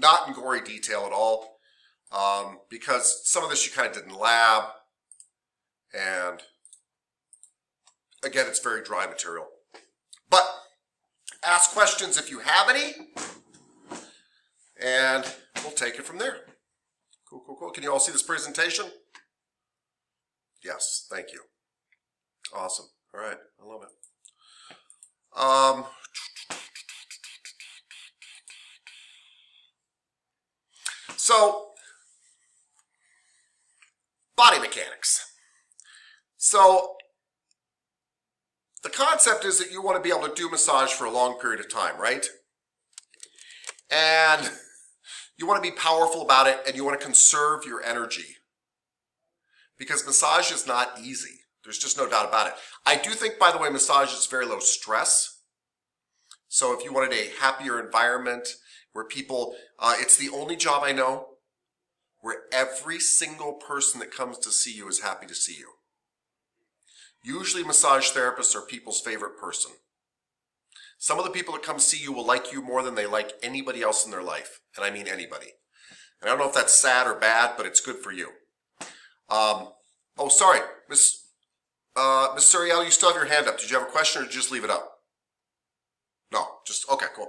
not in gory detail at all, because some of this you kind of did in lab, and again, it's very dry material. But ask questions if you have any, and we'll take it from there. Cool, cool, cool. Can you all see this presentation? Yes, thank you. Awesome. All right, I love it. So, body mechanics. So, the concept is that you want to be able to do massage for a long period of time, right? And you want to be powerful about it, and you want to conserve your energy. Because massage is not easy. There's just no doubt about it. I do think, by the way, massage is very low stress. So if you wanted a happier environment where people, it's the only job I know where every single person that comes to see you is happy to see you. Usually massage therapists are people's favorite person. Some of the people that come see you will like you more than they like anybody else in their life. And I mean anybody. And I don't know if that's sad or bad, but it's good for you. Oh, sorry, Miss Suriel, you still have your hand up. Did you have a question or did you just leave it up? No, just, okay, cool.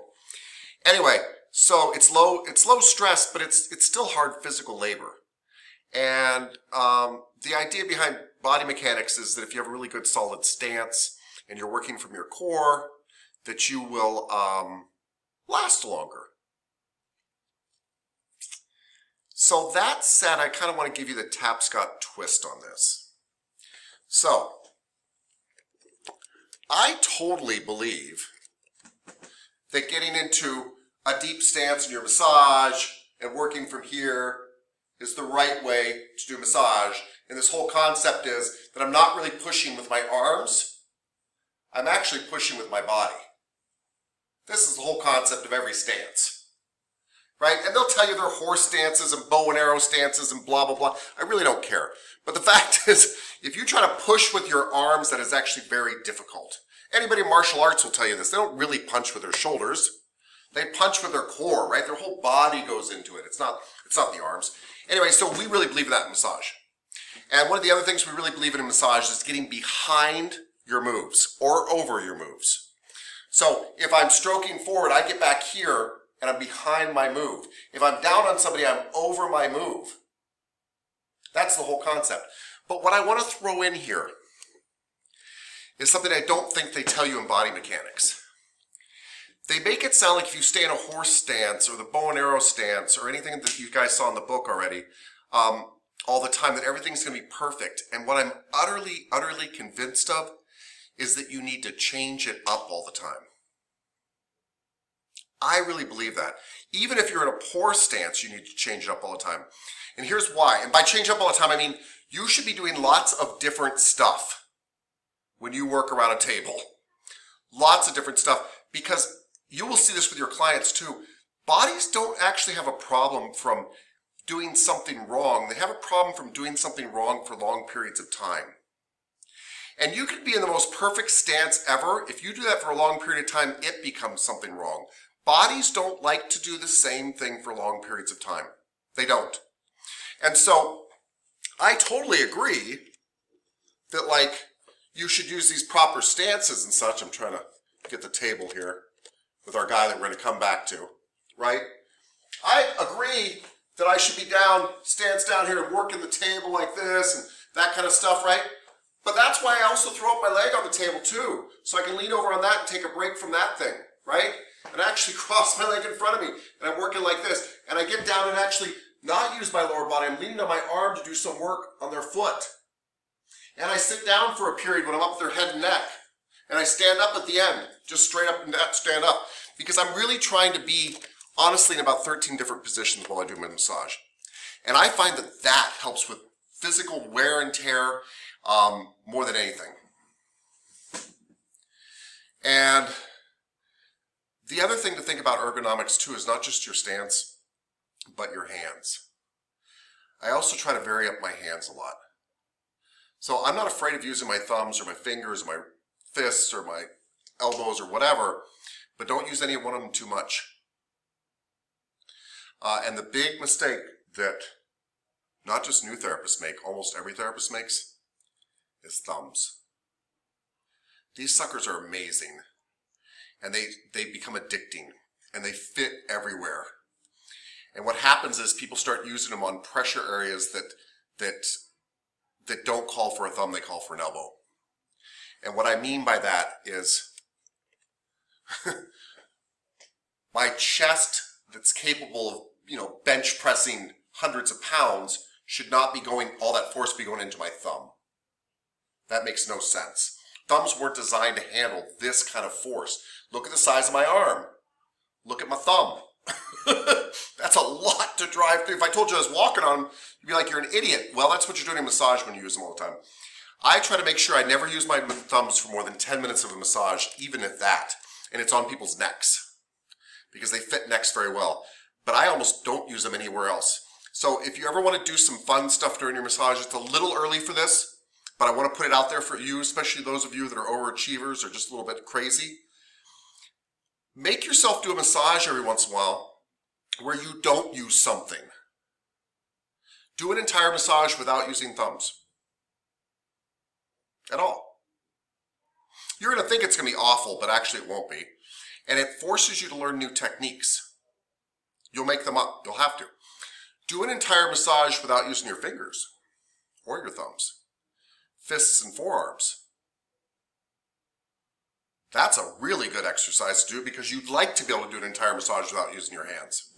Anyway, so it's low stress, but it's still hard physical labor. And the idea behind body mechanics is that if you have a really good solid stance and you're working from your core, that you will last longer. So that said, I kind of want to give you the Tapscott twist on this. So, I totally believe that getting into a deep stance in your massage and working from here is the right way to do massage. And this whole concept is that I'm not really pushing with my arms, I'm actually pushing with my body. This is the whole concept of every stance, right? And they'll tell you their horse stances and bow and arrow stances and blah, blah, blah. I really don't care. But the fact is, if you try to push with your arms, that is actually very difficult. Anybody in martial arts will tell you this. They don't really punch with their shoulders. They punch with their core, right? Their whole body goes into it. It's not the arms. Anyway, so we really believe in that in massage. And one of the other things we really believe in massage is getting behind your moves or over your moves. So if I'm stroking forward, I get back here and I'm behind my move. If I'm down on somebody, I'm over my move. That's the whole concept. But what I want to throw in here is something I don't think they tell you in body mechanics. They make it sound like if you stay in a horse stance or the bow and arrow stance or anything that you guys saw in the book already, all the time, that everything's going to be perfect. And what I'm utterly, utterly convinced of is that you need to change it up all the time. I really believe that. Even if you're in a poor stance, you need to change it up all the time. And here's why. And by change up all the time, I mean you should be doing lots of different stuff when you work around a table. Lots of different stuff, because you will see this with your clients too. Bodies don't actually have a problem from doing something wrong. They have a problem from doing something wrong for long periods of time. And you could be in the most perfect stance ever. If you do that for a long period of time, it becomes something wrong. Bodies don't like to do the same thing for long periods of time. They don't. And so I totally agree that, like, you should use these proper stances and such. I'm trying to get the table here with our guy that we're going to come back to, right? I agree that I should be down, stance down here and working the table like this and that kind of stuff, right? But that's why I also throw up my leg on the table too, so I can lean over on that and take a break from that thing, right? And I actually cross my leg in front of me and I'm working like this. And I get down and actually not use my lower body. I'm leaning on my arm to do some work on their foot. And I sit down for a period when I'm up their head and neck. And I stand up at the end, just straight up and stand up. Because I'm really trying to be, honestly, in about 13 different positions while I do my massage. And I find that that helps with physical wear and tear more than anything. And the other thing to think about ergonomics too is not just your stance, but your hands. I also try to vary up my hands a lot. So I'm not afraid of using my thumbs or my fingers or my fists or my elbows or whatever, but don't use any one of them too much. And the big mistake that not just new therapists make, almost every therapist makes, is thumbs. These suckers are amazing, and they become addicting, and they fit everywhere. And what happens is people start using them on pressure areas that don't call for a thumb, they call for an elbow. And what I mean by that is my chest that's capable of, bench pressing hundreds of pounds should not be going, all that force be going into my thumb. That makes no sense. Thumbs weren't designed to handle this kind of force. Look at the size of my arm. Look at my thumb. That's a lot to drive through. If I told you I was walking on them, you'd be like, you're an idiot. Well, that's what you're doing in massage when you use them all the time. I try to make sure I never use my thumbs for more than 10 minutes of a massage, even if that. And it's on people's necks, because they fit necks very well. But I almost don't use them anywhere else. So if you ever want to do some fun stuff during your massage, it's a little early for this, but I want to put it out there for you, especially those of you that are overachievers or just a little bit crazy. Make yourself do a massage every once in a while where you don't use something. Do an entire massage without using thumbs at all. You're going to think it's going to be awful, but actually it won't be. And it forces you to learn new techniques. You'll make them up. You'll have to. Do an entire massage without using your fingers or your thumbs, fists and forearms. That's a really good exercise to do because you'd like to be able to do an entire massage without using your hands.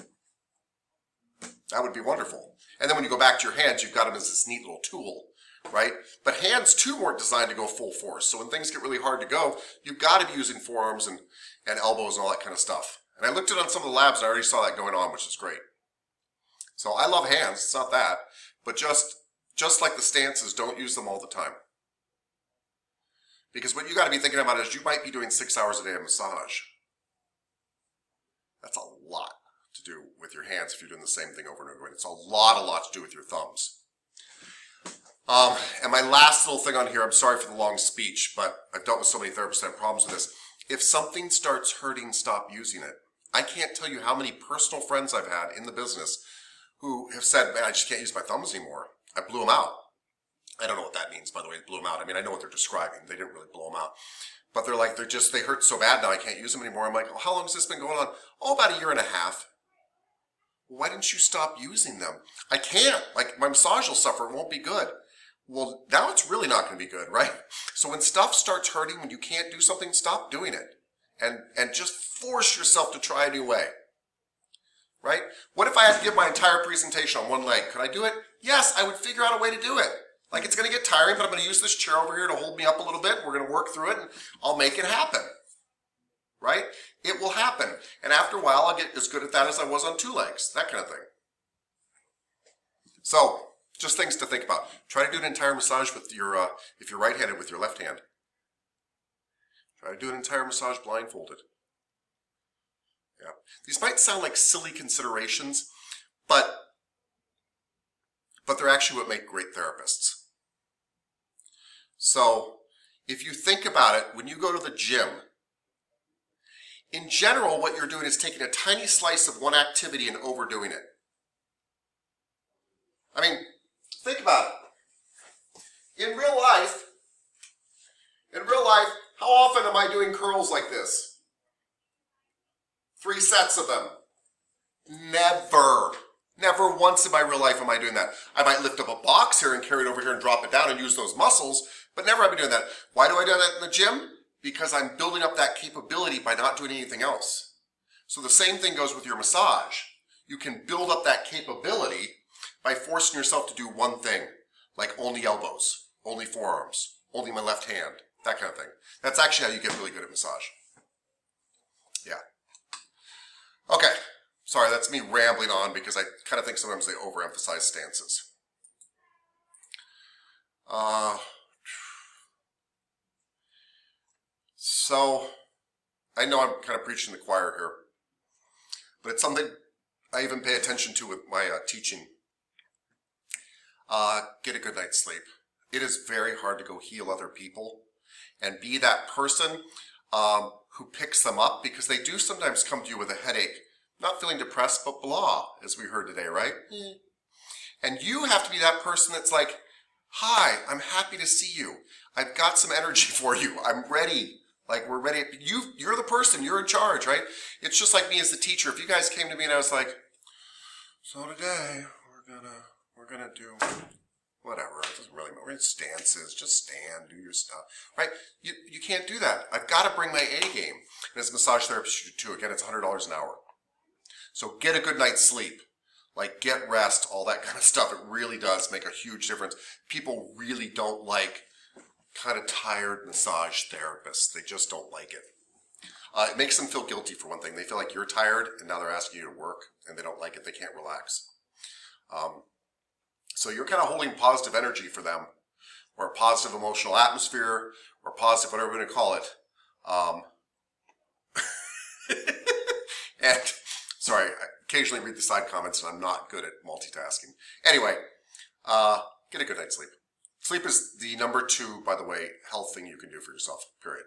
That would be wonderful. And then when you go back to your hands, you've got them as this neat little tool, right? But hands too weren't designed to go full force. So when things get really hard to go, you've got to be using forearms and elbows and all that kind of stuff. And I looked at it on some of the labs and I already saw that going on, which is great. So I love hands, it's not that, but just like the stances, don't use them all the time. Because what you got to be thinking about is you might be doing 6 hours a day of massage. That's a lot to do with your hands if you're doing the same thing over and over again. It's a lot to do with your thumbs. And my last little thing on here, I'm sorry for the long speech, but I've dealt with so many therapists that have problems with this. If something starts hurting, stop using it. I can't tell you how many personal friends I've had in the business who have said, man, I just can't use my thumbs anymore. I blew them out. I don't know what that means, by the way, blew them out. I mean, I know what they're describing. They didn't really blow them out. But they're like, they hurt so bad now I can't use them anymore. I'm like, well, how long has this been going on? Oh, about 1.5 years. Why didn't you stop using them? I can't. Like, my massage will suffer. It won't be good. Well, now it's really not going to be good, right? So when stuff starts hurting, when you can't do something, stop doing it. And just force yourself to try a new way. Right? What if I had to give my entire presentation on one leg? Could I do it? Yes, I would figure out a way to do it. Like, it's going to get tiring, but I'm going to use this chair over here to hold me up a little bit. We're going to work through it, and I'll make it happen. Right? It will happen. And after a while, I'll get as good at that as I was on 2 legs. That kind of thing. So, just things to think about. Try to do an entire massage with your, if you're right-handed, with your left hand. Try to do an entire massage blindfolded. Yeah. These might sound like silly considerations, but they're actually what make great therapists. So, if you think about it, when you go to the gym, in general, what you're doing is taking a tiny slice of one activity and overdoing it. I mean, think about it. In real life, how often am I doing curls like this? 3 sets of them. Never. Never once in my real life am I doing that. I might lift up a box here and carry it over here and drop it down and use those muscles, but never have I been doing that. Why do I do that in the gym? Because I'm building up that capability by not doing anything else. So the same thing goes with your massage. You can build up that capability by forcing yourself to do one thing, like only elbows, only forearms, only my left hand, that kind of thing. That's actually how you get really good at massage. Yeah. Okay. Sorry, that's me rambling on because I kind of think sometimes they overemphasize stances. So, I know I'm kind of preaching the choir here, but it's something I even pay attention to with my teaching. Get a good night's sleep. It is very hard to go heal other people and be that person who picks them up, because they do sometimes come to you with a headache. not feeling depressed, but blah, as we heard today, right? And you have to be that person that's like, hi, I'm happy to see you. I've got some energy for you. I'm ready. Like, we're ready. You're the person. You're in charge, right? It's just like me as the teacher. If you guys came to me and I was like, so today we're gonna do whatever. It doesn't really matter. We're in stances. Just stand, do your stuff, right? You can't do that. I've got to bring my A game. And as a massage therapist, you do too. Again, it's $100 an hour. So get a good night's sleep. Like, get rest, all that kind of stuff. It really does make a huge difference. People really don't like kind of tired massage therapists. They just don't like it. It makes them feel guilty, for one thing. They feel like you're tired, and now they're asking you to work, and they don't like it. They can't relax. So you're kind of holding positive energy for them, or a positive emotional atmosphere, or positive, whatever we're going to call it. And, sorry, I occasionally read the side comments, and I'm not good at multitasking. Anyway, get a good night's sleep. Sleep is the number 2, by the way, health thing you can do for yourself, period.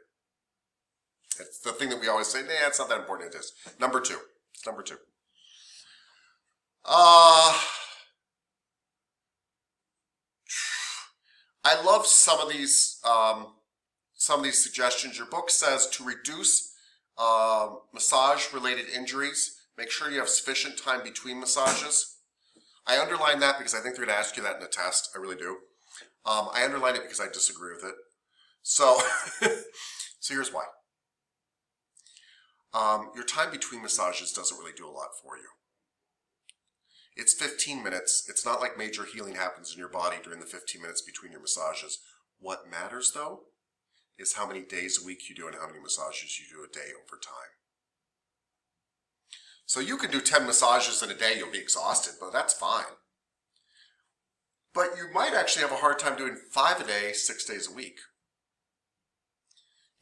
It's the thing that we always say, nah, it's not that important. It is. Number 2. It's number 2. I love some of these suggestions. Your book says to reduce massage-related injuries, make sure you have sufficient time between massages. I underline that because I think they're going to ask you that in a test. I really do. I underline it because I disagree with it. So, so here's why. Your time between massages doesn't really do a lot for you. It's 15 minutes. It's not like major healing happens in your body during the 15 minutes between your massages. What matters, though, is how many days a week you do and how many massages you do a day over time. So you can do 10 massages in a day, you'll be exhausted, but that's fine. But you might actually have a hard time doing 5 a day, 6 days a week.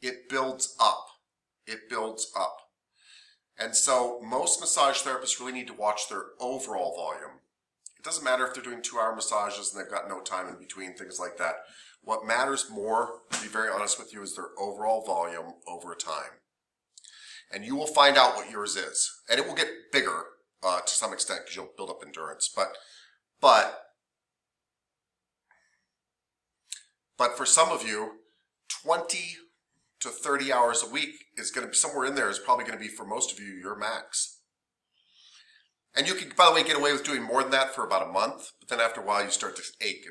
It builds up. It builds up. And so most massage therapists really need to watch their overall volume. It doesn't matter if they're doing 2-hour massages and they've got no time in between, things like that. What matters more, to be very honest with you, is their overall volume over time. And you will find out what yours is. And it will get bigger to some extent because you'll build up endurance. But for some of you, 20 to 30 hours a week is going to be somewhere in there, is probably going to be, for most of you, your max. And you can, by the way, get away with doing more than that for about a month, but then after a while you start to ache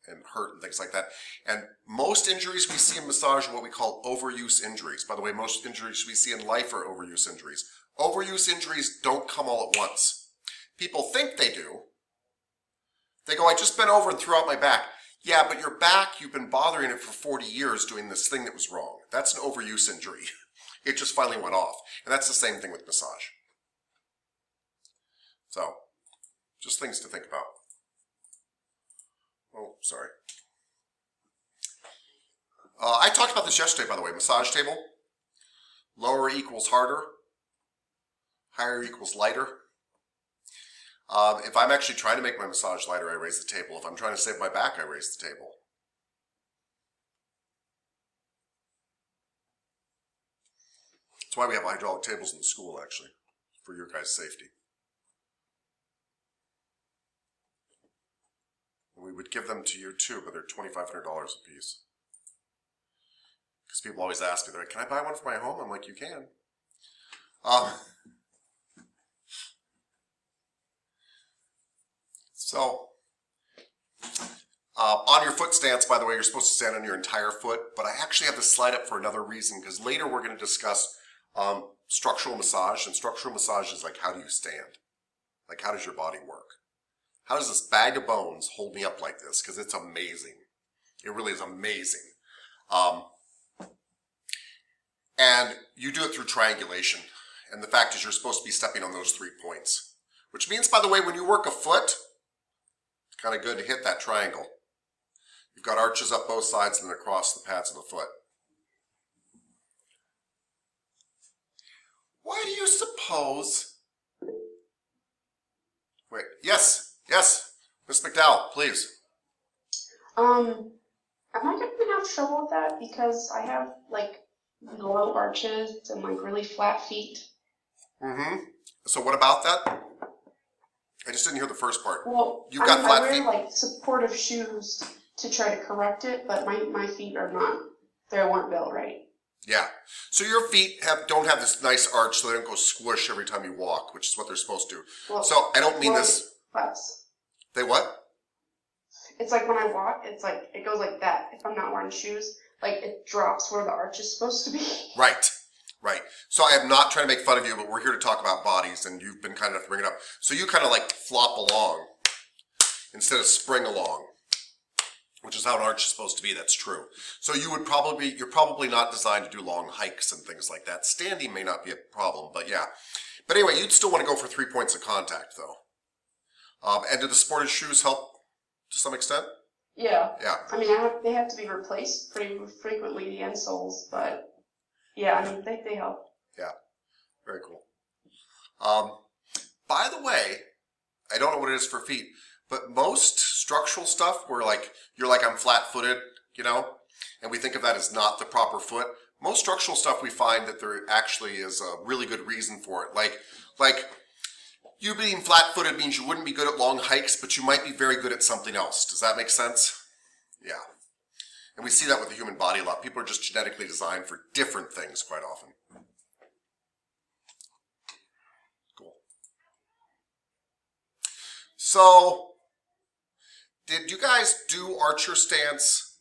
and hurt and things like that. And most injuries we see in massage are what we call overuse injuries. By the way, most injuries we see in life are overuse injuries. Overuse injuries don't come all at once. People think they do. They go, I just bent over and threw out my back. Yeah, but your back, you've been bothering it for 40 years doing this thing that was wrong. That's an overuse injury. It just finally went off. And that's the same thing with massage. So, just things to think about. Oh, sorry. I talked about this yesterday, by the way. Massage table. Lower equals harder. Higher equals lighter. If I'm actually trying to make my massage lighter, I raise the table. If I'm trying to save my back, I raise the table. That's why we have hydraulic tables in the school, actually, for your guys' safety. And we would give them to you too, but they're $2,500 a piece. Because people always ask me, they're like, can I buy one for my home? I'm like, you can. So, on your foot stance, by the way, you're supposed to stand on your entire foot, but I actually have this slide up for another reason, because later we're going to discuss structural massage, and structural massage is like, how do you stand? Like, how does your body work? How does this bag of bones hold me up like this? Because it's amazing. It really is amazing. And you do it through triangulation, and the fact is you're supposed to be stepping on those 3 points, which means, by the way, when you work a foot, kind of good to hit that triangle. You've got arches up both sides and then across the pads of the foot. Why do you suppose? Wait, yes, Miss McDowell, please. Am I gonna have trouble with that because I have like low arches and like really flat feet? Mm-hmm. So what about that? I just didn't hear the first part. Well, You've got flat feet. I wear like supportive shoes to try to correct it, but my feet are not, they weren't built right. Yeah. So your feet don't have this nice arch, so they don't go squish every time you walk, which is what they're supposed to. Well, so I don't mean this. Flaps. They what? It's like when I walk, it's like it goes like that. If I'm not wearing shoes, like it drops where the arch is supposed to be. Right. Right. So I am not trying to make fun of you, but we're here to talk about bodies, and you've been kind enough to bring it up. So you kind of like flop along instead of spring along, which is how an arch is supposed to be. That's true. So you're probably not designed to do long hikes and things like that. Standing may not be a problem, but yeah. But anyway, you'd still want to go for 3 points of contact, though. And do the sportive shoes help to some extent? Yeah. Yeah. I mean, they have to be replaced pretty frequently, the insoles, but yeah, I mean, they help. Yeah. Very cool. By the way, I don't know what it is for feet, but most structural stuff where you're like, I'm flat-footed, you know, and we think of that as not the proper foot. Most structural stuff we find that there actually is a really good reason for it. Like you being flat-footed means you wouldn't be good at long hikes, but you might be very good at something else. Does that make sense? Yeah. And we see that with the human body a lot. People are just genetically designed for different things quite often. Cool. So, did you guys do archer stance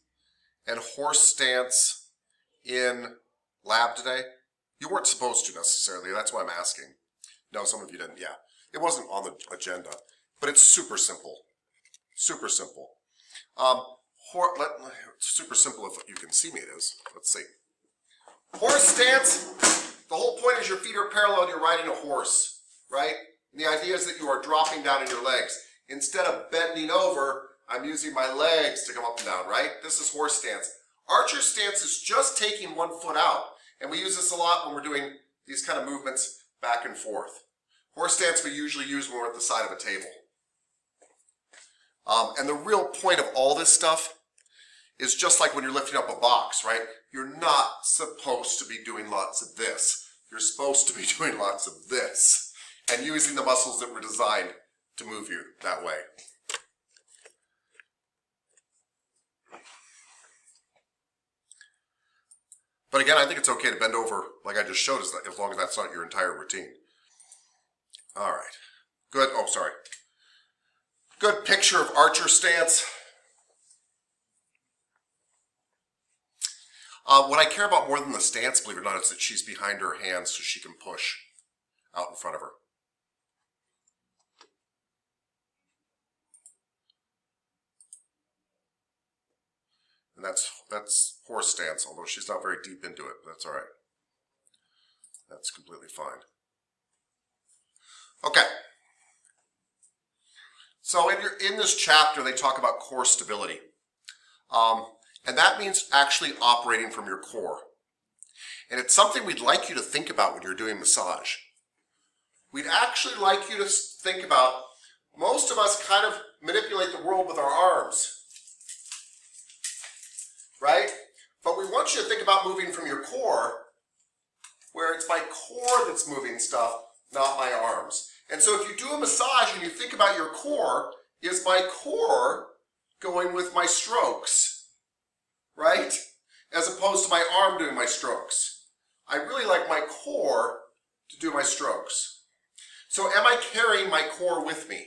and horse stance in lab today? You weren't supposed to necessarily. That's why I'm asking. No, some of you didn't. Yeah. It wasn't on the agenda. But it's super simple. Super simple. Super simple if you can see me, it is. Let's see. Horse stance. The whole point is your feet are parallel and you're riding a horse, right? And the idea is that you are dropping down in your legs. Instead of bending over, I'm using my legs to come up and down, right? This is horse stance. Archer stance is just taking one foot out. And we use this a lot when we're doing these kind of movements back and forth. Horse stance we usually use when we're at the side of a table. And the real point of all this stuff is just like when you're lifting up a box, right? You're not supposed to be doing lots of this. You're supposed to be doing lots of this and using the muscles that were designed to move you that way. But again, I think it's okay to bend over like I just showed us, as long as that's not your entire routine. All right. Good. Oh, sorry. Good picture of archer stance. What I care about more than the stance, believe it or not, is that she's behind her hands so she can push out in front of her. And that's horse stance, although she's not very deep into it, but that's all right. That's completely fine. Okay. So in this chapter, they talk about core stability. And that means actually operating from your core. And it's something we'd like you to think about when you're doing massage. We'd actually like you to think about, most of us kind of manipulate the world with our arms, right? But we want you to think about moving from your core, where it's my core that's moving stuff, not my arms. And so if you do a massage and you think about your core, is my core going with my strokes, right? As opposed to my arm doing my strokes. I really like my core to do my strokes. So am I carrying my core with me?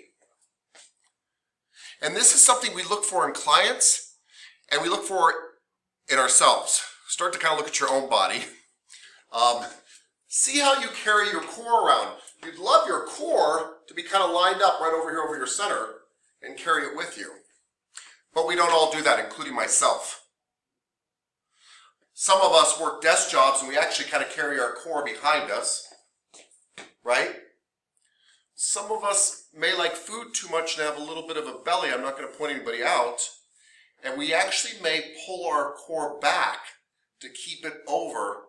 And this is something we look for in clients, and we look for in ourselves. Start to kind of look at your own body. See how you carry your core around. You'd love your core to be kind of lined up right over here over your center and carry it with you. But we don't all do that, including myself. Some of us work desk jobs and we actually kind of carry our core behind us, right? Some of us may like food too much and have a little bit of a belly. I'm not going to point anybody out. And we actually may pull our core back to keep it over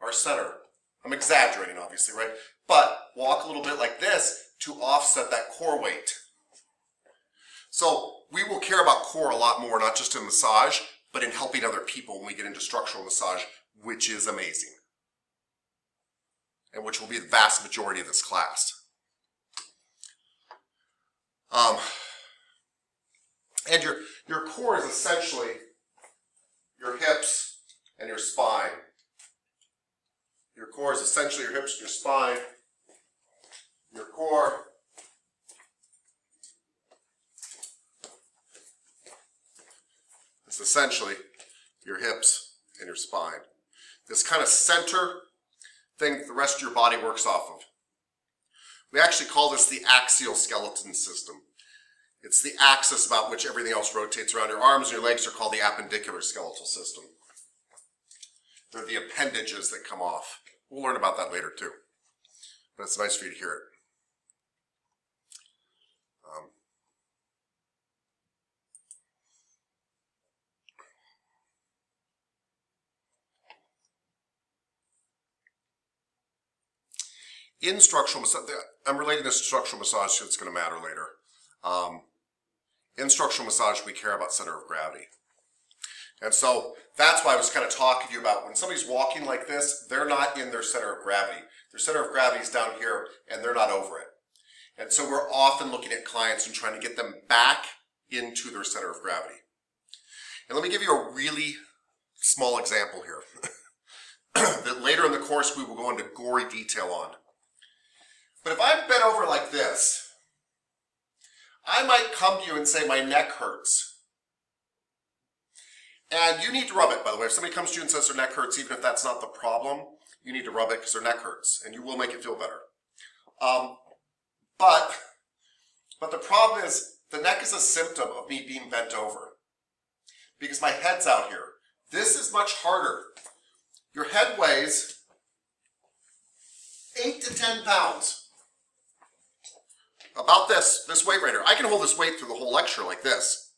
our center. I'm exaggerating, obviously, right? But walk a little bit like this to offset that core weight. So we will care about core a lot more, not just in massage, but in helping other people when we get into structural massage, which is amazing. And which will be the vast majority of this class. And your core is essentially your hips and your spine. Your core is essentially your hips and your spine. Your core is essentially your hips and your spine. This kind of center thing that the rest of your body works off of. We actually call this the axial skeleton system. It's the axis about which everything else rotates around. Your arms and your legs are called the appendicular skeletal system. They're the appendages that come off. We'll learn about that later too. But it's nice for you to hear it. In structural massage, I'm relating this to structural massage, so it's going to matter later. In structural massage, we care about center of gravity. And so that's why I was kind of talking to you about when somebody's walking like this, they're not in their center of gravity. Their center of gravity is down here, and they're not over it. And so we're often looking at clients and trying to get them back into their center of gravity. And let me give you a really small example here that later in the course we will go into gory detail on. But if I'm bent over like this, I might come to you and say, my neck hurts. And you need to rub it, by the way. If somebody comes to you and says their neck hurts, even if that's not the problem, you need to rub it because their neck hurts, and you will make it feel better. But the problem is, the neck is a symptom of me being bent over because my head's out here. This is much harder. Your head weighs 8 to 10 pounds. About this weight right here. I can hold this weight through the whole lecture like this.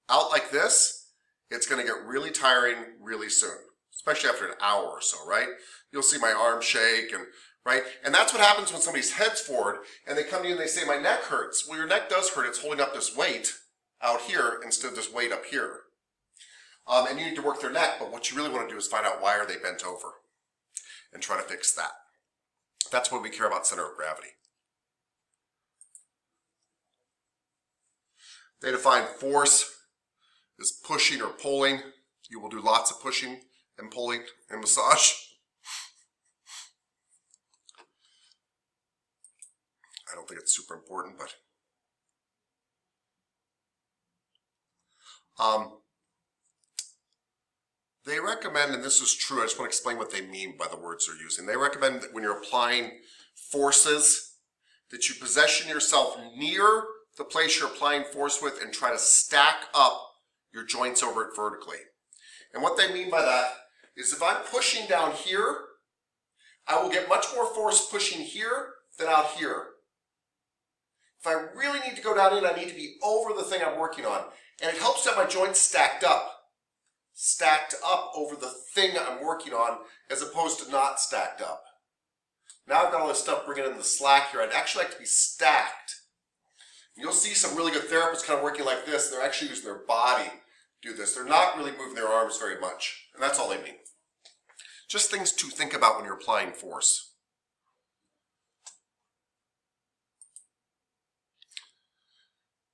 Out like this, it's going to get really tiring really soon, especially after an hour or so, right? You'll see my arm shake, and right? And that's what happens when somebody's head's forward and they come to you and they say, my neck hurts. Well, your neck does hurt. It's holding up this weight out here instead of this weight up here. And you need to work their neck, but what you really want to do is find out why are they bent over and try to fix that. That's what we care about, center of gravity. They define force as pushing or pulling. You will do lots of pushing and pulling in massage. I don't think it's super important, but they recommend, and this is true, I just want to explain what they mean by the words they're using. They recommend that when you're applying forces, that you position yourself near the place you're applying force with and try to stack up your joints over it vertically. And what they mean by that is if I'm pushing down here, I will get much more force pushing here than out here. If I really need to go down in, I need to be over the thing I'm working on. And it helps to have my joints stacked up over the thing I'm working on as opposed to not stacked up. Now I've got all this stuff bringing in the slack here. I'd actually like to be stacked. You'll see some really good therapists kind of working like this. They're actually using their body to do this. They're not really moving their arms very much. And that's all they mean. Just things to think about when you're applying force.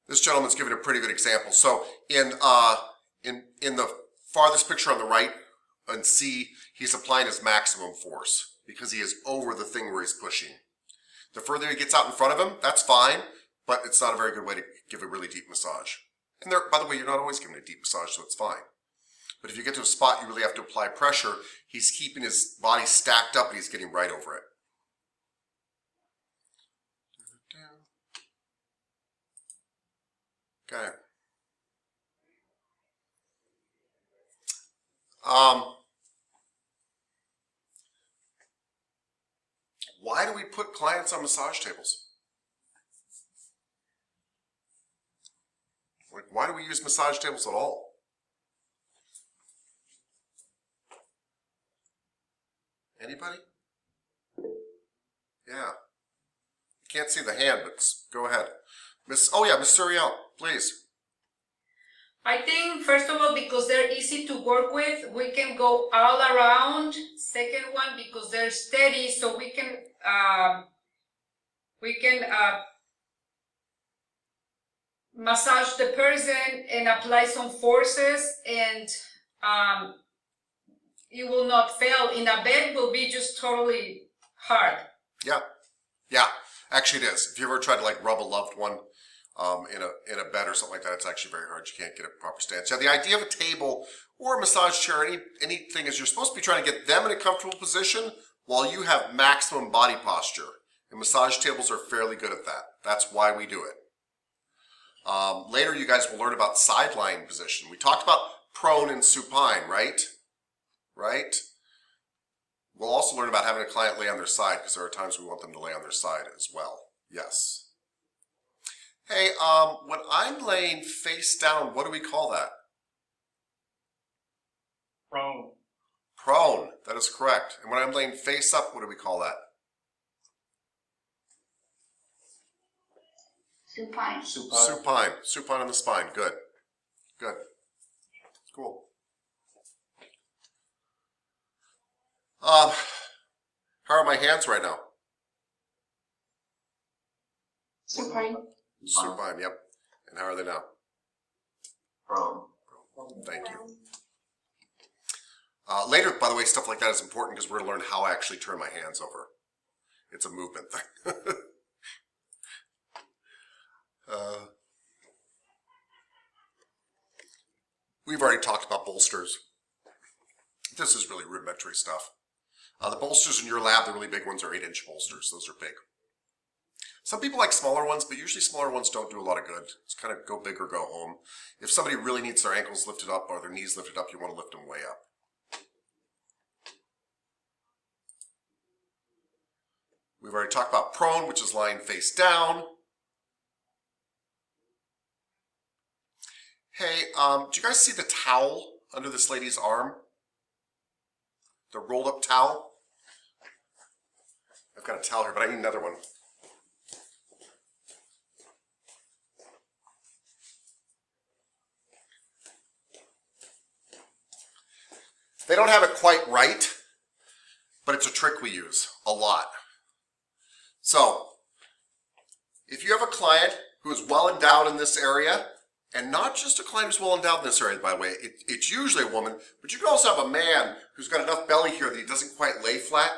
This gentleman's giving a pretty good example. So in the farthest picture on the right, in C, he's applying his maximum force because he is over the thing where he's pushing. The further he gets out in front of him, that's fine, but it's not a very good way to give a really deep massage. And there, by the way, you're not always giving a deep massage, so it's fine. But if you get to a spot you really have to apply pressure, he's keeping his body stacked up and he's getting right over it. Okay. Why do we put clients on massage tables? Like, why do we use massage tables at all? Anybody? Yeah. Can't see the hand, but go ahead. Miss Suriel, please. I think, first of all, because they're easy to work with, we can go all around. Second one, because they're steady, so we can massage the person and apply some forces, and it will not fail. In a bed will be just totally hard. Yeah, actually it is. If you ever tried to like rub a loved one in a bed or something like that, it's actually very hard. You can't get a proper stance. Yeah, the idea of a table or a massage chair, anything is you're supposed to be trying to get them in a comfortable position while you have maximum body posture. And massage tables are fairly good at that. That's why we do it. Later you guys will learn about sideline position. We talked about prone and supine, right? We'll also learn about having a client lay on their side, because there are times we want them to lay on their side as well. Yes. Hey, when I'm laying face down, what do we call that? Prone. Prone, that is correct. And when I'm laying face up, what do we call that? Supine. Supine. Supine on the spine. Good. Cool. How are my hands right now? Supine. Supine, yep. And how are they now? Prone. Thank you. Later, by the way, stuff like that is important because we're going to learn how I actually turn my hands over. It's a movement thing. We've already talked about bolsters. This is really rudimentary stuff. The bolsters in your lab, the really big ones, are 8-inch bolsters. Those are big. Some people like smaller ones, but usually smaller ones don't do a lot of good. It's kind of go big or go home. If somebody really needs their ankles lifted up or their knees lifted up, you want to lift them way up. We've already talked about prone, which is lying face down. Hey, do you guys see the towel under this lady's arm? The rolled up towel? I've got a towel here, but I need another one. They don't have it quite right, but it's a trick we use a lot. So, if you have a client who is well endowed in this area, and not just a client who's well endowed in this area, by the way, it's usually a woman, but you can also have a man who's got enough belly here that he doesn't quite lay flat.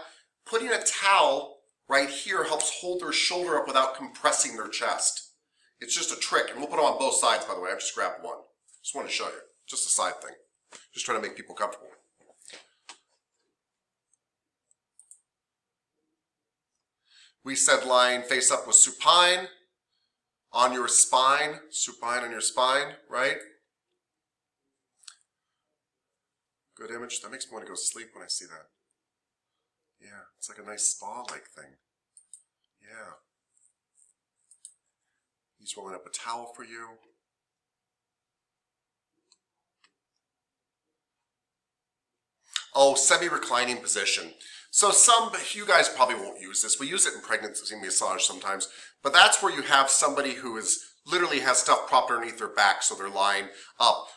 Putting a towel right here helps hold their shoulder up without compressing their chest. It's just a trick, and we'll put it on both sides, by the way. I've just grabbed one. Just want to show you. Just a side thing. Just trying to make people comfortable. We said lying face up was supine. On your spine, supine on your spine, right? Good image. That makes me want to go to sleep when I see that. Yeah, it's like a nice spa-like thing. Yeah. He's rolling up a towel for you. Oh, semi-reclining position. So you guys probably won't use this. We use it in pregnancy massage sometimes, but that's where you have somebody who is literally has stuff propped underneath their back, so they're lying up.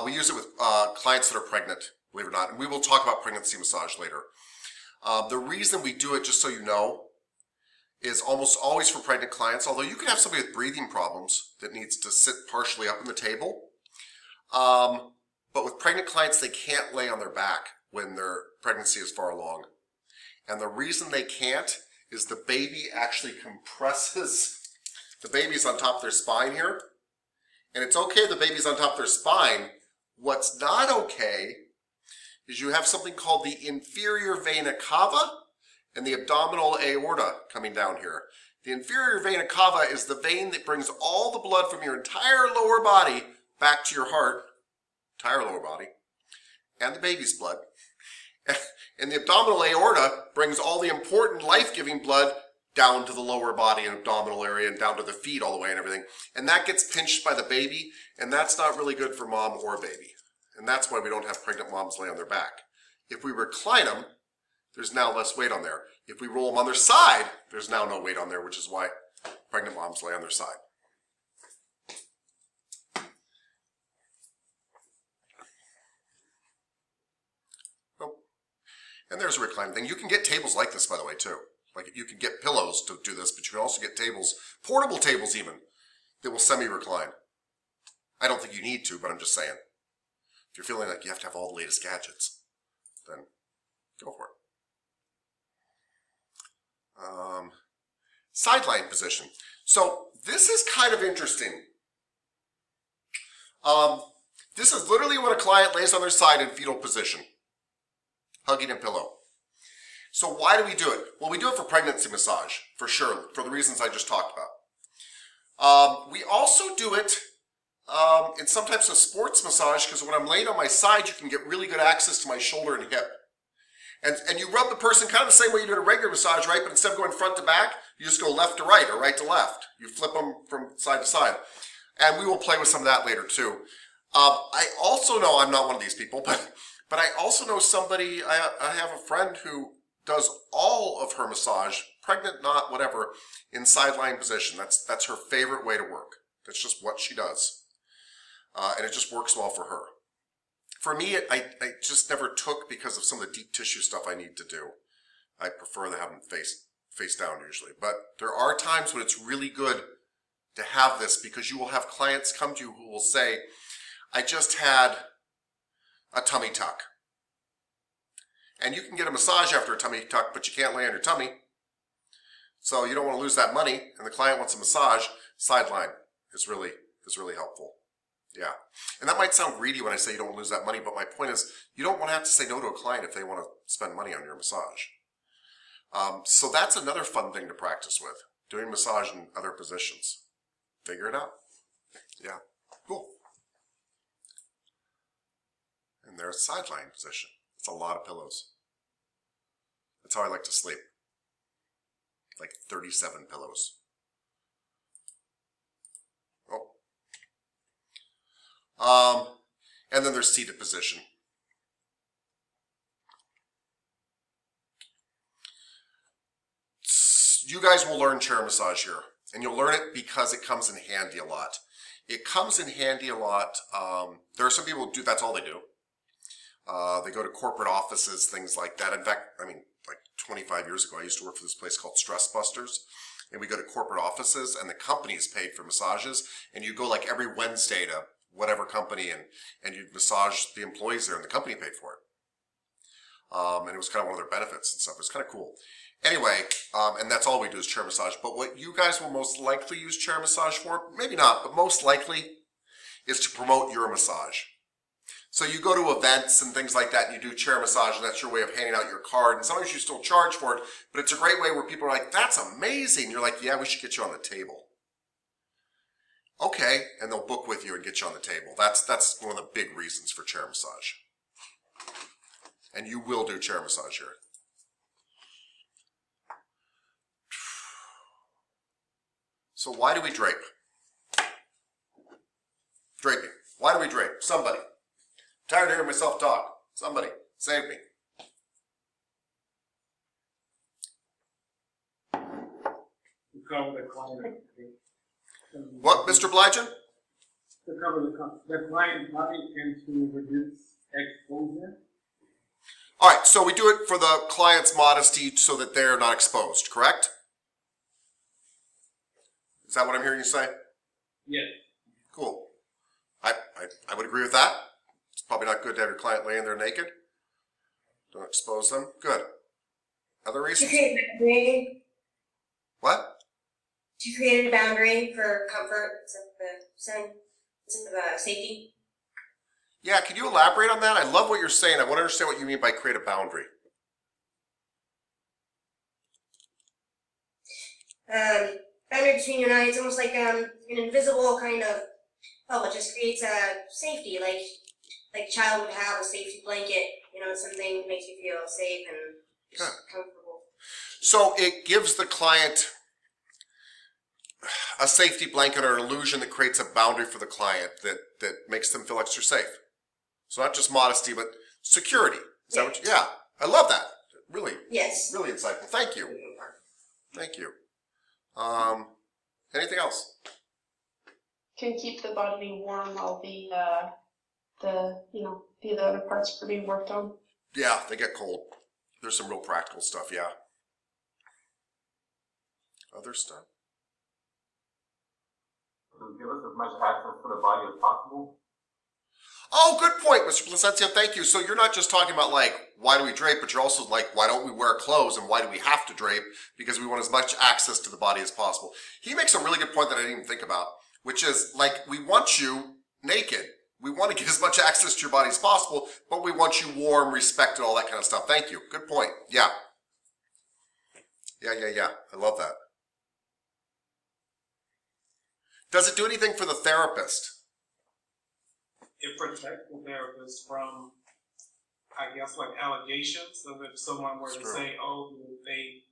We use it with clients that are pregnant, believe it or not, and we will talk about pregnancy massage later. The reason we do it, just so you know, is almost always for pregnant clients, although you can have somebody with breathing problems that needs to sit partially up on the table. But with pregnant clients, they can't lay on their back when their pregnancy is far along. And the reason they can't is the baby actually compresses. The baby's on top of their spine here. And it's okay the baby's on top of their spine. What's not okay is you have something called the inferior vena cava and the abdominal aorta coming down here. The inferior vena cava is the vein that brings all the blood from your entire lower body back to your heart, entire lower body, and the baby's blood. And the abdominal aorta brings all the important life-giving blood down to the lower body and abdominal area and down to the feet all the way and everything. And that gets pinched by the baby, and that's not really good for mom or baby. And that's why we don't have pregnant moms lay on their back. If we recline them, there's now less weight on there. If we roll them on their side, there's now no weight on there, which is why pregnant moms lay on their side. And there's a reclining thing. You can get tables like this, by the way, too. Like, you can get pillows to do this, but you can also get tables, portable tables even, that will semi-recline. I don't think you need to, but I'm just saying. If you're feeling like you have to have all the latest gadgets, then go for it. Sideline position. So this is kind of interesting. This is literally when a client lays on their side in fetal position, hugging a pillow. So why do we do it? Well, we do it for pregnancy massage, for sure, for the reasons I just talked about. We also do it in some types of sports massage, because when I'm laying on my side, you can get really good access to my shoulder and hip. And you rub the person kind of the same way you do in a regular massage, right? But instead of going front to back, you just go left to right or right to left. You flip them from side to side. And we will play with some of that later too. I also know, I'm not one of these people, but I also know somebody, I have a friend who does all of her massage, pregnant, not, whatever, in sideline position. That's her favorite way to work. That's just what she does. And it just works well for her. For me, I just never took because of some of the deep tissue stuff I need to do. I prefer to have them face down usually. But there are times when it's really good to have this, because you will have clients come to you who will say, I just had a tummy tuck. And you can get a massage after a tummy tuck, but you can't lay on your tummy. So you don't want to lose that money, and the client wants a massage. Sideline is really helpful. Yeah. And that might sound greedy when I say you don't lose that money, but my point is you don't want to have to say no to a client if they want to spend money on your massage. So that's another fun thing to practice with, doing massage in other positions. Figure it out. Yeah. Cool. And there's sideline position. It's a lot of pillows. That's how I like to sleep. Like 37 pillows. And then there's seated position. You guys will learn chair massage here, and you'll learn it because it comes in handy a lot. It comes in handy a lot. There are some people who do, that's all they do. They go to corporate offices, things like that. In fact, I mean, like 25 years ago, I used to work for this place called Stress Busters. And we go to corporate offices, and the company is paid for massages. And you go like every Wednesday to whatever company, and you massage the employees there, and the company paid for it. And it was kind of one of their benefits and stuff. It was kind of cool. Anyway, and that's all we do is chair massage. But what you guys will most likely use chair massage for, maybe not, but most likely, is to promote your massage. So you go to events and things like that, and you do chair massage, and that's your way of handing out your card. And sometimes you still charge for it, but it's a great way where people are like, that's amazing. You're like, yeah, we should get you on the table. Okay, and they'll book with you and get you on the table. That's one of the big reasons for chair massage. And you will do chair massage here. So why do we drape? Draping. Why do we drape? Somebody. I'm tired of hearing myself talk. Somebody, save me. To cover the client. What, Mr. Blygen? To cover the client body and to reduce exposure. All right, so we do it for the client's modesty so that they're not exposed, correct? Is that what I'm hearing you say? Yes. Cool. I would agree with that. It's probably not good to have your client laying there naked. Don't expose them. Good. Other reasons? To create a boundary, What? to create a boundary for comfort, sense of safety. Yeah, can you elaborate on that? I love what you're saying. I want to understand what you mean by create a boundary. Boundary between you and I, it's almost like an invisible kind of, it just creates a safety, like a child would have a safety blanket, something that makes you feel safe and just comfortable. So it gives the client a safety blanket or an illusion that creates a boundary for the client that makes them feel extra safe. So not just modesty, but security. Is that what you, yeah, I love that. Really, Yes. really insightful. Thank you. Thank you. Anything else? Can keep the body warm while the other parts are being worked on. Yeah, they get cold. There's some real practical stuff, yeah. Other stuff? to give us as much access to the body as possible. Oh, good point, Mr. Placencia. Thank you. So you're not just talking about like, why do we drape, but you're also like, why don't we wear clothes and why do we have to drape? Because we want as much access to the body as possible. He makes a really good point that I didn't even think about, which is like, we want you naked. We want to get as much access to your body as possible, but we want you warm, respected, all that kind of stuff. Thank you. Good point. Yeah. Yeah. I love that. Does it do anything for the therapist? It protects the therapist from, I guess, like allegations. So if someone were to Sure. say, oh, they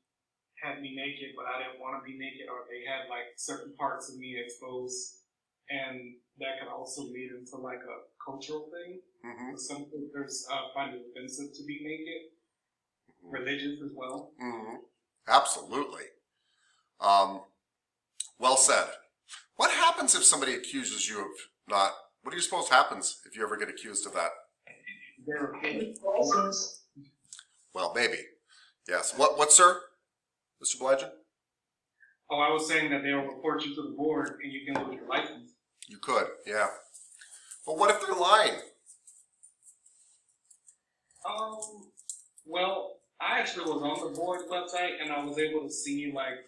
had me naked, but I didn't want to be naked, or they had like certain parts of me exposed, and that can also lead into like a cultural thing. Mm-hmm. Some cultures find it offensive to be naked, religious as well. Mm-hmm. Absolutely. Well said. What happens if somebody accuses you of not? What do you suppose happens if you ever get accused of that? They're License. Well, maybe. Yes. What, sir? Mr. Blygen? Oh, I was saying that they'll report you to the board and you can lose your license. You could, yeah. But what if they're lying? Well, I actually was on the board website and I was able to see like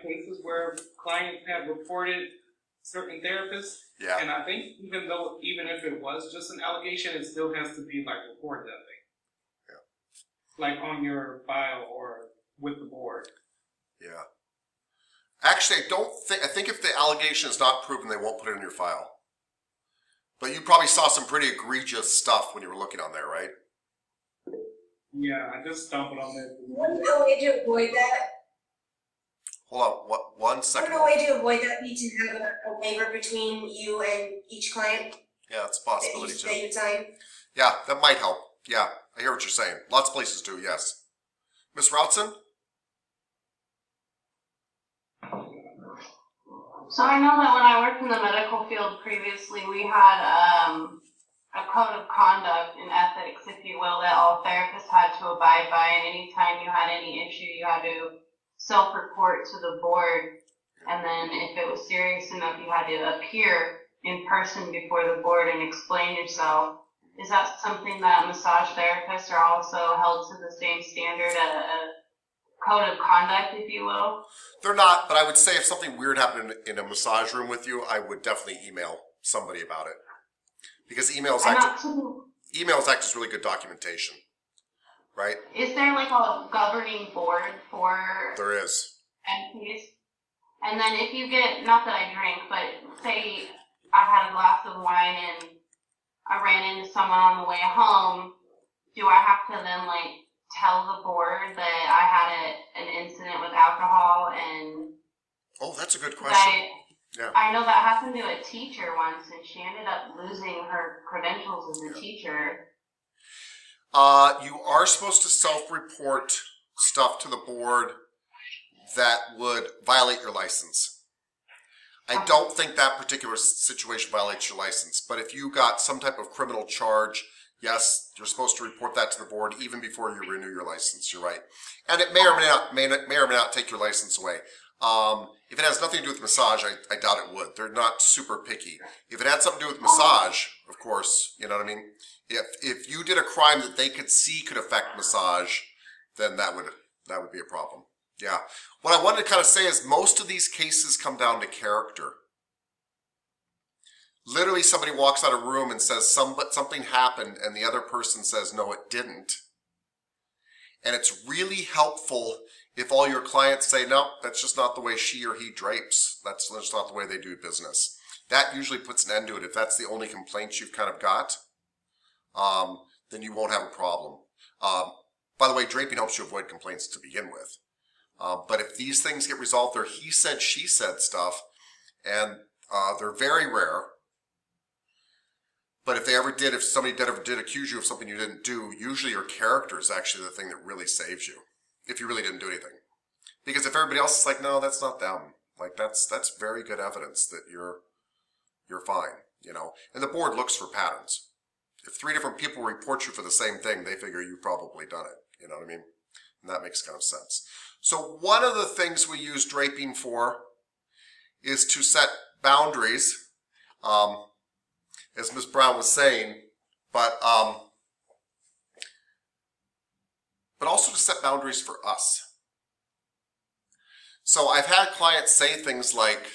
cases where clients had reported certain therapists. Yeah. And I think even if it was just an allegation, it still has to be like reported, I think. Yeah. Like on your file or with the board. Yeah. Actually, I think if the allegation is not proven, they won't put it in your file. But you probably saw some pretty egregious stuff when you were looking on there, right? Yeah, I just stumbled on it. Wouldn't a way to avoid that? Hold on, one second. Wouldn't a way to avoid that be to have a waiver between you and each client Yeah, that's a that possibility too. you sign? Yeah, that might help. Yeah, I hear what you're saying. Lots of places do, yes. Ms. Routson? So I know that when I worked in the medical field previously, we had a code of conduct and ethics, if you will, that all therapists had to abide by. And anytime you had any issue, you had to self-report to the board. And then if it was serious enough, you had to appear in person before the board and explain yourself. Is that something that massage therapists are also held to the same standard, a code of conduct, if you will? They're not, but I would say if something weird happened in a massage room with you, I would definitely email somebody about it. Because emails act as really good documentation, right? Is there like a governing board for There is. MPs? And then if you get, not that I drink, but say I had a glass of wine and I ran into someone on the way home, do I have to then like tell the board that I had an incident with alcohol and Oh, that's a good question. Yeah. I know that happened to a teacher once and she ended up losing her credentials as a teacher. You are supposed to self-report stuff to the board that would violate your license. I don't think that particular situation violates your license, but if you got some type of criminal charge, yes, you're supposed to report that to the board even before you renew your license. You're right, and it may or may not take your license away. If it has nothing to do with massage, I doubt it would. They're not super picky. If it had something to do with massage, of course, you know what I mean. If you did a crime that they could see could affect massage, then that would be a problem. Yeah. What I wanted to kind of say is most of these cases come down to character. Literally, somebody walks out of a room and says something happened, and the other person says, no, it didn't. And it's really helpful if all your clients say, no, that's just not the way she or he drapes. That's just not the way they do business. That usually puts an end to it. If that's the only complaints you've kind of got, then you won't have a problem. By the way, draping helps you avoid complaints to begin with. But if these things get resolved, they're he said, she said stuff, and they're very rare. But if somebody ever did accuse you of something you didn't do, usually your character is actually the thing that really saves you. If you really didn't do anything. Because if everybody else is like, no, that's not them. Like that's very good evidence that you're fine, you know. And the board looks for patterns. If 3 different people report you for the same thing, they figure you've probably done it. You know what I mean? And that makes kind of sense. So one of the things we use draping for is to set boundaries, as Ms. Brown was saying, but also to set boundaries for us. So I've had clients say things like,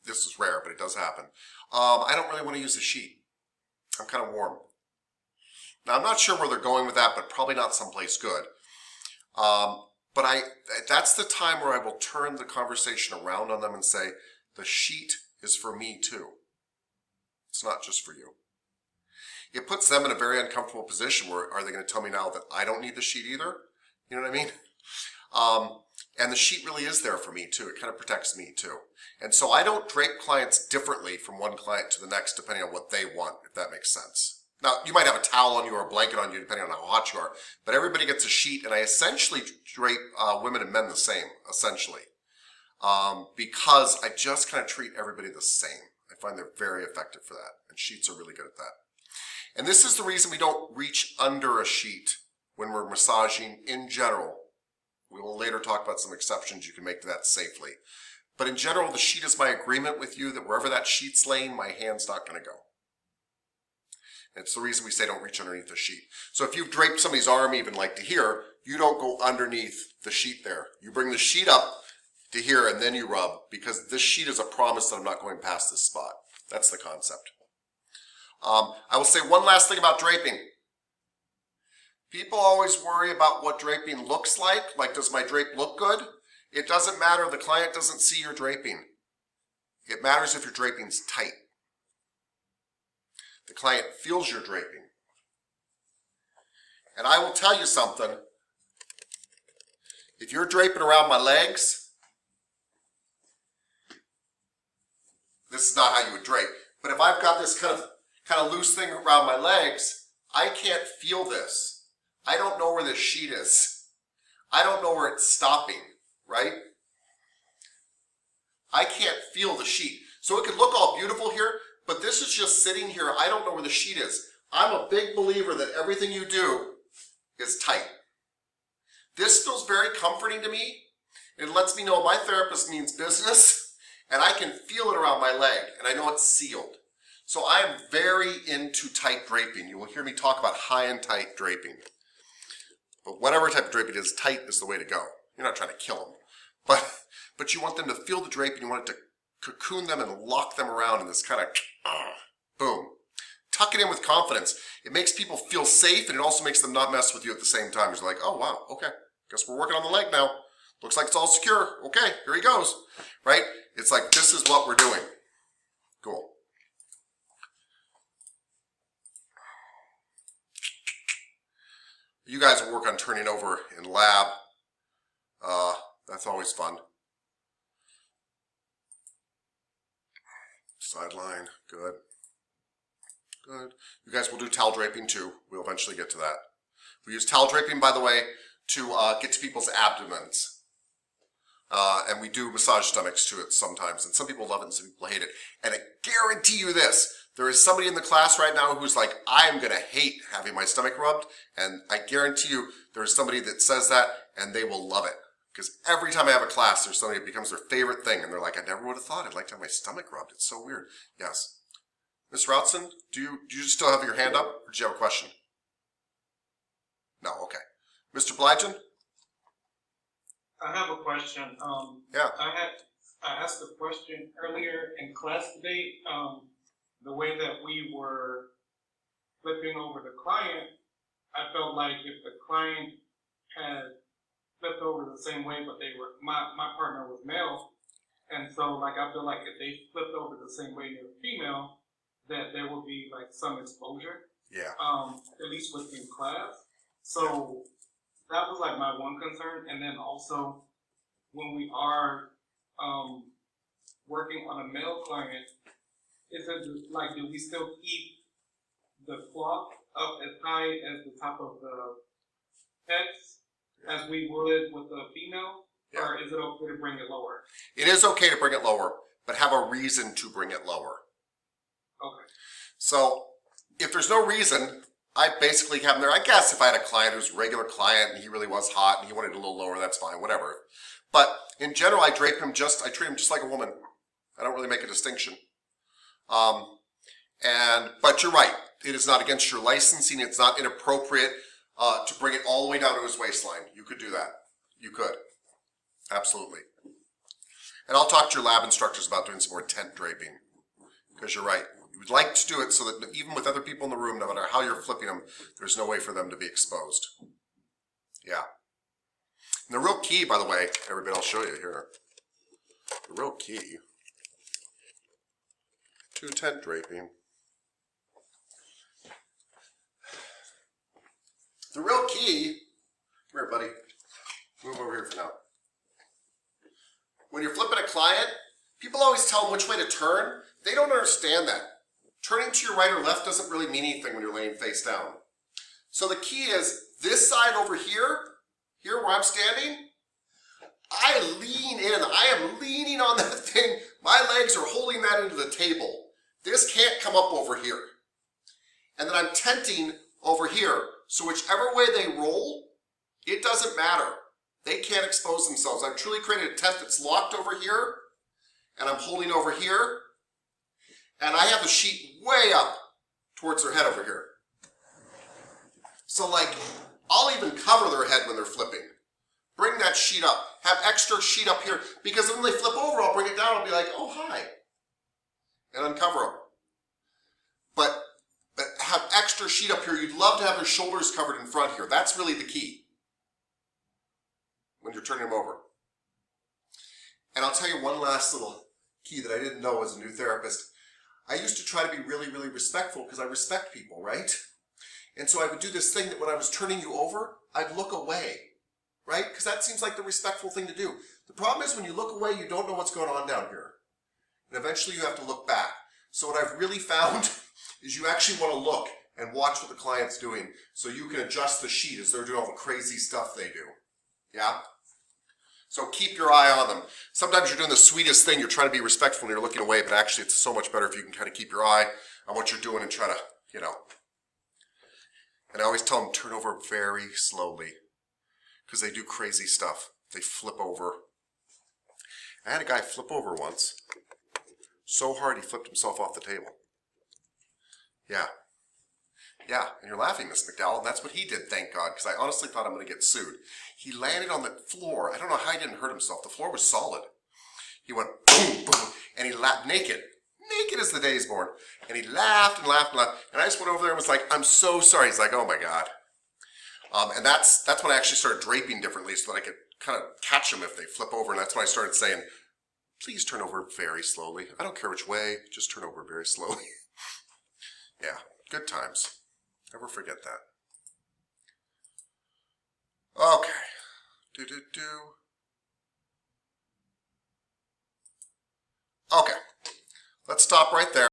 this is rare, but it does happen, I don't really want to use the sheet. I'm kind of warm. Now, I'm not sure where they're going with that, but probably not someplace good. But that's the time where I will turn the conversation around on them and say, the sheet is for me too. It's not just for you. It puts them in a very uncomfortable position where are they going to tell me now that I don't need the sheet either? You know what I mean? And the sheet really is there for me too. It kind of protects me too. And so I don't drape clients differently from one client to the next depending on what they want, if that makes sense. Now, you might have a towel on you or a blanket on you depending on how hot you are, but everybody gets a sheet, and I essentially drape women and men the same, essentially, because I just kind of treat everybody the same. I find they're very effective for that, and sheets are really good at that. And this is the reason we don't reach under a sheet when we're massaging in general. We will later talk about some exceptions you can make to that safely. But in general, the sheet is my agreement with you that wherever that sheet's laying, my hand's not going to go. It's the reason we say don't reach underneath the sheet. So if you've draped somebody's arm even like to here, you don't go underneath the sheet there. You bring the sheet up to here and then you rub, because this sheet is a promise that I'm not going past this spot. That's the concept. I will say one last thing about draping. People always worry about what draping looks like does my drape look good? It doesn't matter, the client doesn't see your draping. It matters if your draping's tight. The client feels your draping. And I will tell you something. If you're draping around my legs, this is not how you would drape. But if I've got this kind of loose thing around my legs, I can't feel this. I don't know where this sheet is. I don't know where it's stopping, right? I can't feel the sheet. So it could look all beautiful here, but this is just sitting here. I don't know where the sheet is. I'm a big believer that everything you do is tight. This feels very comforting to me. It lets me know my therapist means business, and I can feel it around my leg, and I know it's sealed. So I am very into tight draping. You will hear me talk about high and tight draping. But whatever type of draping it is, tight is the way to go. You're not trying to kill them. But you want them to feel the draping. You want it to cocoon them and lock them around in this kind of boom. Tuck it in with confidence. It makes people feel safe, and it also makes them not mess with you at the same time. It's like, oh wow, okay, guess we're working on the leg now. Looks like it's all secure. Okay, here he goes, right? It's like, this is what we're doing. Cool. You guys will work on turning over in lab. That's always fun. Sideline, good. Good. You guys will do towel draping too. We'll eventually get to that. We use towel draping, by the way, to get to people's abdomens. And we do massage stomachs to it sometimes. And some people love it and some people hate it. And I guarantee you this, there is somebody in the class right now who's like, I am going to hate having my stomach rubbed. And I guarantee you there's somebody that says that and they will love it. Because every time I have a class, there's somebody that becomes their favorite thing. And they're like, I never would have thought I'd like to have my stomach rubbed. It's so weird. Yes. Ms. Routson, do you still have your hand up? Or do you have a question? No, okay. Mr. Blygen? I have a question. Yeah. I asked a question earlier in class today. The way that we were flipping over the client, I felt like if the client had flipped over the same way, but my partner was male, and so like I feel like if they flipped over the same way they were female, that there would be like some exposure. Yeah. At least within class. So that was like my one concern. And then also when we are working on a male client, is it like, do we still keep the cloth up as high as the top of the pecs as we would with a female? Yeah. Or is it okay to bring it lower? It is okay to bring it lower, but have a reason to bring it lower. Okay. So if there's no reason, I basically have them there. I guess if I had a client who's a regular client and he really was hot and he wanted it a little lower, that's fine, whatever. But in general, I treat him just like a woman. I don't really make a distinction. But you're right. It is not against your licensing. It's not inappropriate to bring it all the way down to his waistline. You could do that. You could. Absolutely. And I'll talk to your lab instructors about doing some more tent draping. Because you're right. You would like to do it so that even with other people in the room, no matter how you're flipping them, there's no way for them to be exposed. Yeah. And the real key, by the way, everybody, I'll show you here. The real key to tent draping. The real key, come here, buddy. Move over here for now. When you're flipping a client, people always tell them which way to turn. They don't understand that. Turning to your right or left doesn't really mean anything when you're laying face down. So the key is this side over here, here where I'm standing, I lean in. I am leaning on that thing. My legs are holding that into the table. This can't come up over here. And then I'm tenting over here. So whichever way they roll, it doesn't matter. They can't expose themselves. I've truly created a tent that's locked over here, and I'm holding over here, and I have the sheet way up towards their head over here. So like, I'll even cover their head when they're flipping. Bring that sheet up. Have extra sheet up here, because when they flip over, I'll bring it down. I'll be like, oh, hi, and uncover them. But have extra sheet up here. You'd love to have their shoulders covered in front here. That's really the key when you're turning them over. And I'll tell you one last little key that I didn't know as a new therapist. I used to try to be really, really respectful because I respect people, right? And so I would do this thing that when I was turning you over, I'd look away, right? Because that seems like the respectful thing to do. The problem is when you look away, you don't know what's going on down here. And eventually you have to look back. So what I've really found is you actually want to look and watch what the client's doing so you can adjust the sheet as they're doing all the crazy stuff they do. Yeah? So keep your eye on them. Sometimes you're doing the sweetest thing. You're trying to be respectful and you're looking away, but actually it's so much better if you can kind of keep your eye on what you're doing and try to, you know. And I always tell them turn over very slowly because they do crazy stuff. They flip over. I had a guy flip over once so hard he flipped himself off the table. Yeah. Yeah, and you're laughing, Miss McDowell, and that's what he did, thank God, because I honestly thought I'm going to get sued. He landed on the floor. I don't know how he didn't hurt himself. The floor was solid. He went boom, boom, and he laughed naked. Naked as the day is born. And he laughed and laughed and laughed. And I just went over there and was like, I'm so sorry. He's like, oh my God. And that's when I actually started draping differently so that I could kind of catch them if they flip over. And that's when I started saying, please turn over very slowly. I don't care which way, just turn over very slowly. Yeah, good times. Never forget that. Okay. Okay. Let's stop right there.